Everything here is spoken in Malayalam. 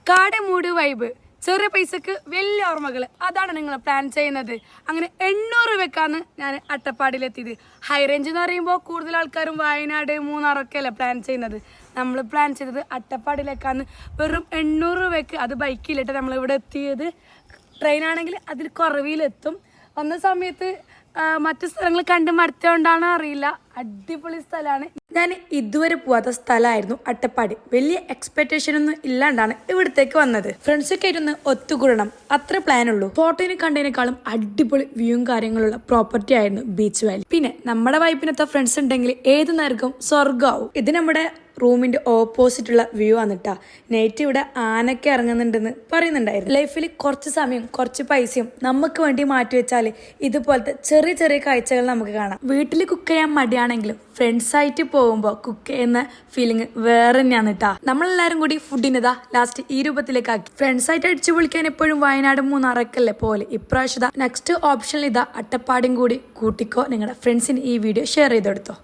കാട് മൂട് വൈബ്, ചെറിയ പൈസക്ക് വലിയ ഓർമ്മകൾ, അതാണ് നിങ്ങൾ പ്ലാൻ ചെയ്യുന്നത്. അങ്ങനെ 800 രൂപയ്ക്കാണ് ഞാൻ അട്ടപ്പാടിയിലെത്തിയത്. ഹൈ റേഞ്ച് എന്ന് പറയുമ്പോൾ കൂടുതൽ ആൾക്കാരും വയനാട് മൂന്നാറൊക്കെ അല്ലേ പ്ലാൻ ചെയ്യുന്നത്. നമ്മൾ പ്ലാൻ ചെയ്തത് അട്ടപ്പാടിയിലേക്കാണ്. വെറും 800 രൂപയ്ക്ക്, അത് ബൈക്കിലിട്ട് നമ്മളിവിടെ എത്തിയത്. ട്രെയിനാണെങ്കിൽ അതിൽ കുറവിലെത്തും. വന്ന സമയത്ത് മറ്റു സ്ഥലങ്ങൾ കണ്ട് മടുത്തോണ്ടാണോ അറിയില്ല, അടിപൊളി സ്ഥലമാണ്. ഞാൻ ഇതുവരെ പോവാത്ത സ്ഥലമായിരുന്നു അട്ടപ്പാടി. വലിയ എക്സ്പെക്ടേഷൻ ഒന്നും ഇല്ലാണ്ടാണ് ഇവിടത്തേക്ക് വന്നത്. ഫ്രണ്ട്സൊക്കെ ആയിട്ടൊന്ന് ഒത്തുകൂടണം, അത്ര പ്ലാനുള്ളൂ. ഫോട്ടോയിൽ കണ്ടതിനേക്കാളും അടിപൊളി വ്യൂവും കാര്യങ്ങളുള്ള പ്രോപ്പർട്ടി ആയിരുന്നു ബീച്ച് വാലി. പിന്നെ നമ്മുടെ വൈപ്പിനത്തെ ഫ്രണ്ട്സ് ഉണ്ടെങ്കിൽ ഏത് നേരവും സ്വർഗ്ഗമാവും. ഇത് നമ്മുടെ റൂമിന്റെ ഓപ്പോസിറ്റ് ഉള്ള വ്യൂ വന്നിട്ടാ. നൈറ്റ് ഇവിടെ ആനൊക്കെ ഇറങ്ങുന്നുണ്ടെന്ന് പറയുന്നുണ്ടായിരുന്നു. ലൈഫിൽ കുറച്ച് സമയം കുറച്ച് പൈസയും നമുക്ക് വേണ്ടി മാറ്റി വെച്ചാൽ ഇതുപോലത്തെ ചെറിയ ചെറിയ കാഴ്ചകൾ നമുക്ക് കാണാം. വീട്ടിൽ കുക്ക് ചെയ്യാൻ മടിയാണെങ്കിലും ഫ്രണ്ട്സ് ആയിട്ട് പോകുമ്പോൾ കുക്ക് ചെയ്യുന്ന ഫീലിംഗ് വേറെ തന്നെയാണ് കേട്ടാ. നമ്മളെല്ലാരും കൂടി ഫുഡിനെതാ ലാസ്റ്റ് ഈ രൂപത്തിലേക്കാക്കി. ഫ്രണ്ട്സ് ആയിട്ട് അടിച്ചു പൊളിക്കാൻ എപ്പോഴും വയനാട് മൂന്നാറൊക്കെയല്ലേ പോലെ. ഇപ്രാവശ്യം നെക്സ്റ്റ് ഓപ്ഷനിൽ ഇതാ അട്ടപ്പാടിയും കൂടി കൂട്ടിക്കോ. നിങ്ങളുടെ ഫ്രണ്ട്സിന് ഈ വീഡിയോ ഷെയർ ചെയ്തെടുത്തോ.